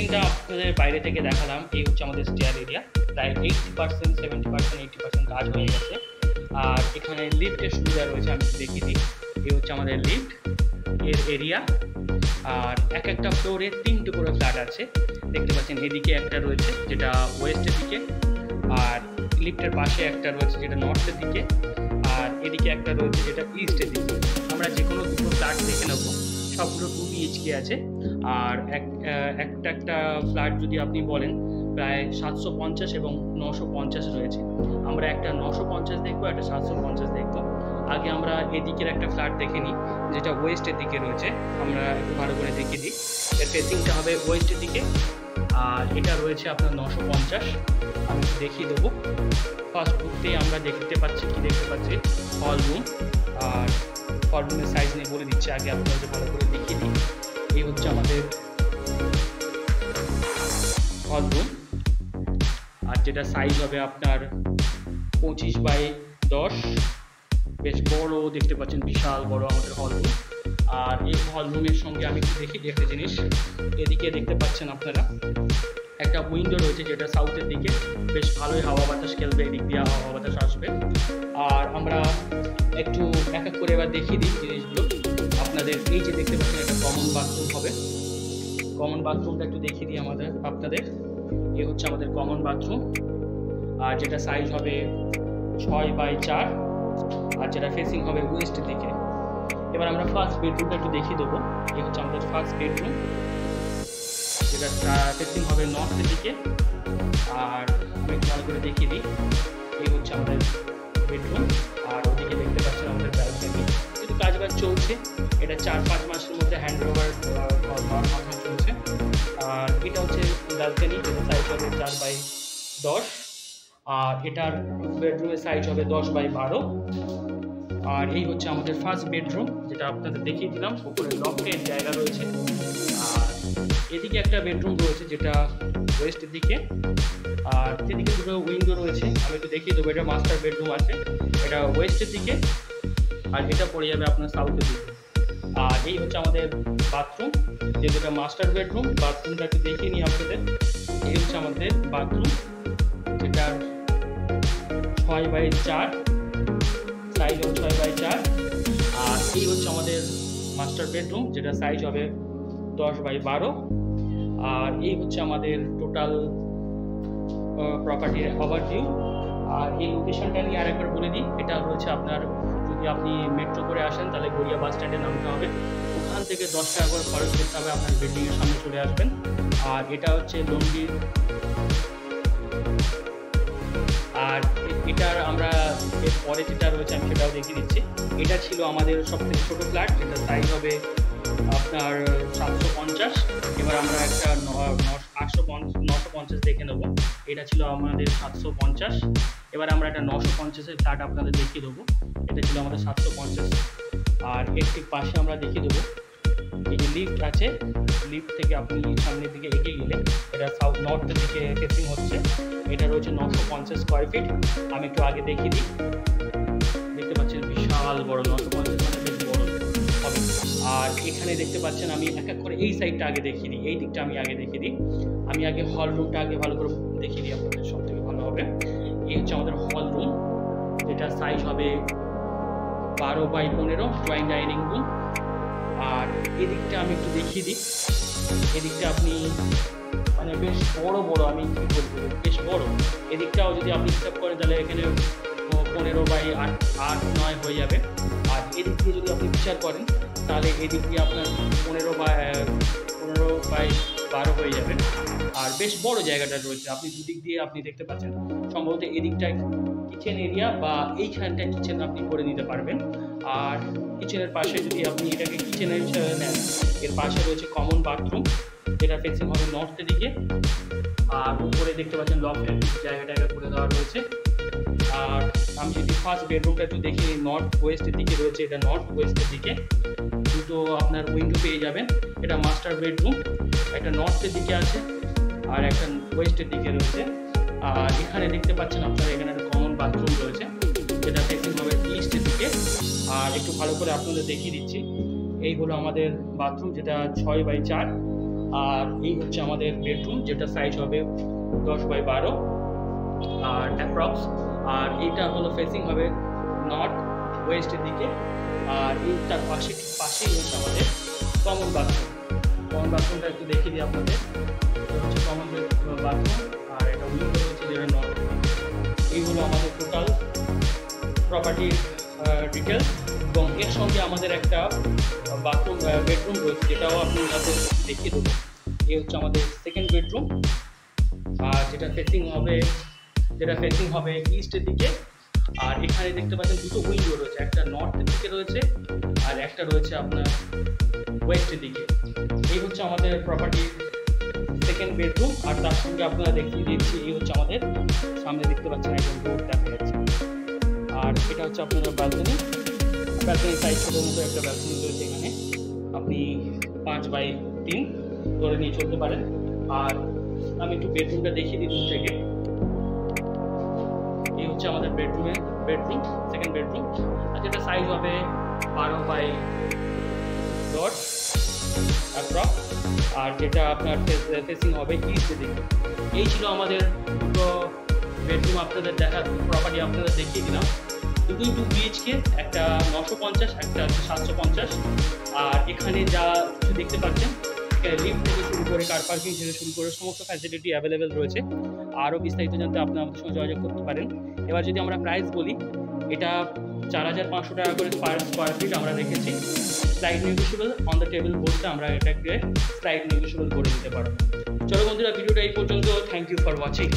ফেসিংটা আপনাদের বাইরে থেকে দেখালাম। এই হচ্ছে আমাদের স্টেয়ার এরিয়া, প্রায় 80%, 70%, 80% কাজ হয়ে গেছে। আর এখানে লিফটের সুবিধা রয়েছে, আমি দেখিয়ে দিই। এই হচ্ছে আমাদের লিফট এর এরিয়া। আর এক একটা ফ্লোরে 3টে করে ফ্ল্যাট আছে, দেখতে পাচ্ছেন। এদিকে একটা রয়েছে যেটা ওয়েস্টের দিকে, আর লিফটের পাশে একটা রয়েছে যেটা নর্থের দিকে, আর এদিকে একটা রয়েছে যেটা ইস্টের দিকে। আমরা যে কোনো দুটো ফ্ল্যাট দেখে নেব, সবগুলো 2 BHK আছে। আর একটা ফ্ল্যাট যদি আপনি বলেন, প্রায় 750 এবং 950 রয়েছে। আমরা একটা 950 দেখবো, একটা 750 দেখবো। আগে আমরা এদিকের একটা ফ্ল্যাট দেখে নিই যেটা ওয়েস্টের দিকে রয়েছে। আমরা একটু ভালো করে দেখিয়ে দিই। এর ফেসিংটা হবে ওয়েস্টের দিকে, আর এটা রয়েছে আপনার 950। আমি দেখিয়ে দেবো। ফার্স্ট ঢুকতেই আমরা দেখতে পাচ্ছি হল রুম। আর হল রুমের সাইজ নিয়ে বলে দিচ্ছি, আগে আপনাদের ভালো করে দেখিয়ে দিই। এই হচ্ছে আমাদের হল রুম, আর যেটা সাইজ হবে আপনার 25x10। বেশ বড়, দেখতে পাচ্ছেন বিশাল বড় আমাদের হল রুম। আর এই হল রুমের সঙ্গে আমি একটু দেখি একটা জিনিস। এদিকে দেখতে পাচ্ছেন আপনারা একটা উইন্ডো রয়েছে যেটা সাউথের দিকে, বেশ ভালোই হাওয়া বাতাস খেলবে, এদিক দিয়ে হাওয়া বাতাস আসবে। আর আমরা একটু এক এক করে এবার দেখিয়ে দিই জিনিসগুলো আপনাদের। এই যে দেখতে পাচ্ছেন একটা কমন বাথরুম হবে, কমন বাথরুমটা একটু দেখিয়ে দিই আপনাদের। এই হচ্ছে আমাদের কমন বাথরুম, আর যেটা সাইজ হবে 6x4, আর যেটা ফেসিং হবে ওয়েস্টের দিকে। এবার আমরা ফার্স্ট বেডরুমটা একটু দেখিয়ে দেবো। এই হচ্ছে আমাদের ফার্স্ট বেডরুম, যেটা ফেসিং হবে নর্থের দিকে। আর আমি একটু ভালো করে দেখিয়ে দিই। এই হচ্ছে আমাদের বেডরুম, আর ওদিকে দেখতে পাচ্ছেন আমাদের ব্যালকনি। কিন্তু কাজবাজ চলছে, এটা 4-5 মাসের মধ্যে হ্যান্ড ওভার হওয়ার কথা চলছে। আর এটা হচ্ছে ব্যালকনি, যেটা সাইজ হবে 4x10। আর এটার বেডরুমের সাইজ হবে 10x12। আর এই হচ্ছে আমাদের ফার্স্ট বেডরুম, যেটা আপনাদের দেখিয়ে দিলাম। উপরে লফটের জায়গা রয়েছে। আর এদিকে একটা বেডরুম রয়েছে যেটা ওয়েস্টের দিকে, আর যেদিকে দুটো উইন্ডো রয়েছে আমি একটু দেখিয়ে দেবো। এটা মাস্টার বেডরুম আছে, এটা ওয়েস্টের দিকে, আর এটা পড়ে যাবে আপনার সাউথের দিকে। আর এই হচ্ছে আমাদের বাথরুম, যেটা মাস্টার বেডরুম। বাথরুমটা একটু দেখিয়ে নিই আপনাদের। এই হচ্ছে আমাদের বাথরুম, যেটা 6x4, সাইজ হবে 6x4। আর এই হচ্ছে আমাদের মাস্টার বেডরুম, যেটা সাইজ হবে 10x12। আর এই হচ্ছে আমাদের টোটাল প্রপার্টির ওভারভিউ। আর এই লোকেশনটা নিয়ে আরেকবার বলে দিই। এটা রয়েছে আপনার, যদি আপনি মেট্রো করে আসেন তাহলে গড়িয়া বাস স্ট্যান্ডে নামতে হবে, ওখান থেকে 10 টাকা করে খরচ করতে হবে, আপনার বিল্ডিংয়ের সামনে চলে আসবেন। আর এটা হচ্ছে লন্ডি। আর এটার আমরা এর পরে যেটা রয়েছে আমি সেটাও দেখিয়ে দিচ্ছি। এটা ছিল আমাদের সবথেকে ছোটো ফ্ল্যাট, যেটা সাইজ হবে আপনার 750। এবার আমরা একটা 950 দেখে নেবো। এটা ছিল আমাদের 750। এবার আমরা একটা 950-এর ফ্ল্যাট আপনাদের দেখিয়ে দেবো। এটা ছিল আমাদের 750। আর এর ঠিক পাশে আমরা দেখিয়ে দেবো, এই যে লিফট আছে, লিফট থেকে আপনি সামনের দিকে এগিয়ে গেলে এটা সাউথ নর্থের দিকে ফেসিং হচ্ছে। এটা রয়েছে 950 স্কোয়ার ফিট। আমি একটু আগে দেখিয়ে দিই। দেখতে পাচ্ছেন বিশাল বড়, 950 মানে বেশ বড় হবে। আর এখানে দেখতে পাচ্ছেন, আমি এক এক করে এই সাইডটা আগে দেখিয়ে দিই, এই দিকটা আমি আগে দেখিয়ে দিই। আমি আগে হল রুমটা আগে ভালো করে দেখিয়ে দিই আপনাদের, সব থেকে ভালো হবে। এই হচ্ছে আমাদের হল রুম, যেটা সাইজ হবে 12x15 জয়েন্ট ডাইনিং রুম। আর এদিকটা আমি একটু দেখিয়ে দিই। এদিকটা আপনি মানে বেশ বড়, আমি কী বলবো, বেশ বড়। এদিকটাও যদি আপনি হিসাব করেন তাহলে এখানে 15x8-9 হয়ে যাবে। আর এদিক দিয়ে যদি আপনি বিচার করেন তাহলে এদিক দিয়ে আপনার 15x12 হয়ে যাবে। আর বেশ বড় জায়গাটা রয়েছে, আপনি দুদিক দিয়ে আপনি দেখতে পাচ্ছেন। সম্ভবত এদিকটায় কিচেন এরিয়া, বা এইখানটায় কিচেন আপনি করে নিতে পারবেন। আর কিচেনের পাশে যদি আপনি এটাকে কিচেনের নেন, এর পাশে রয়েছে কমন বাথরুম, যেটা ফেসিং হবে নর্থের দিকে। আর উপরে দেখতে পাচ্ছেন লফটের জায়গাটা করে দেওয়া রয়েছে। আর আমি যদি ফার্স্ট বেডরুমটা একটু দেখি, নর্থ ওয়েস্টের দিকে রয়েছে, এটা নর্থ ওয়েস্টের দিকে দুটো আপনার উইন্ডো পেয়ে যাবেন। এটা মাস্টার বেডরুম, একটা নর্থের দিকে আছে আর একটা ওয়েস্টের দিকে রয়েছে। আর এখানে দেখতে পাচ্ছেন আপনারা, এখানে একটা কমন বাথরুম রয়েছে, যেটা ফেসিং হবে ইস্টের দিকে। আর একটু ভালো করে আপনাদের দেখিয়ে দিচ্ছি। এই হলো আমাদের বাথরুম, যেটা 6x4। আর এই হচ্ছে আমাদের বেডরুম, যেটা সাইজ হবে 10x12 আর অ্যাপ্রক্স। আর এইটা হলো ফেসিং হবে নর্থ ওয়েস্টের দিকে। আর এইটার পাশেই হচ্ছে আমাদের কমন বাথরুম। কমন বাথরুমটা একটু দেখিয়ে দিই আপনাদের। এটা হচ্ছে কমন বাথরুম, আর এটা উইন্ডো রয়েছে যেটা নর্থ। এই হলো আমাদের টোটাল প্রপার্টির ডিটেলস। এবং এর সঙ্গে আমাদের একটা বেডরুম রয়েছে, যেটাও আপনি দেখিয়ে দেবো। এই হচ্ছে আমাদের সেকেন্ড বেডরুম, আর যেটা ফেসিং হবে ইস্টের দিকে। আর এখানে দেখতে পাচ্ছেন দুটো উইন্ডো রয়েছে, একটা নর্থের দিকে রয়েছে আর একটা রয়েছে আপনার ওয়েস্টের দিকে। এই হচ্ছে আমাদের প্রপার্টির সেকেন্ড বেডরুম। আর তার সঙ্গে আপনারা দেখিয়ে দিচ্ছি, এই হচ্ছে আমাদের সামনে দেখতে পাচ্ছেন একদম বোর্ড দেখা যাচ্ছে। আর এটা হচ্ছে আপনাদের ব্যালকনি সাইজ ছোটোর মতো একটা ব্যালকনি রয়েছে এখানে, আপনি 5x3 ধরে নিয়ে চলতে পারেন। আর আমি একটু বেডরুমটা দেখিয়ে দিই দূর থেকে। এই হচ্ছে আমাদের সেকেন্ড বেডরুম, আর যেটা সাইজ হবে 12x10 অ্যাপ্রক্স। আর যেটা আপনার ফেসিং হবে ইস্টের দিকে। এই ছিল আমাদের দুটো বেডরুম আপনাদের প্রপার্টি আপনাদের দেখিয়ে দিলাম। দুটোই 2 BHK, একটা 950, একটা হচ্ছে 750। আর এখানে যা কিছু দেখতে পাচ্ছেন, লিফট থেকে শুরু করে কার পার্কিং থেকে শুরু করে সমস্ত ফ্যাসিলিটি অ্যাভেলেবেল রয়েছে। আরও বিস্তারিত জানতে আপনি আমাদের সঙ্গে যোগাযোগ করতে পারেন। এবার যদি আমরা প্রাইস বলি, এটা 4500 টাকা করে পার স্কোয়ার ফিট আমরা রেখেছি। Slide negotiable on the table বলতে আমরা এটাকে স্লাইড নেগোশিয়েবল করে দিতে পারবো। চলো বন্ধুরা, ভিডিওটা এই পর্যন্ত। Thank you for watching.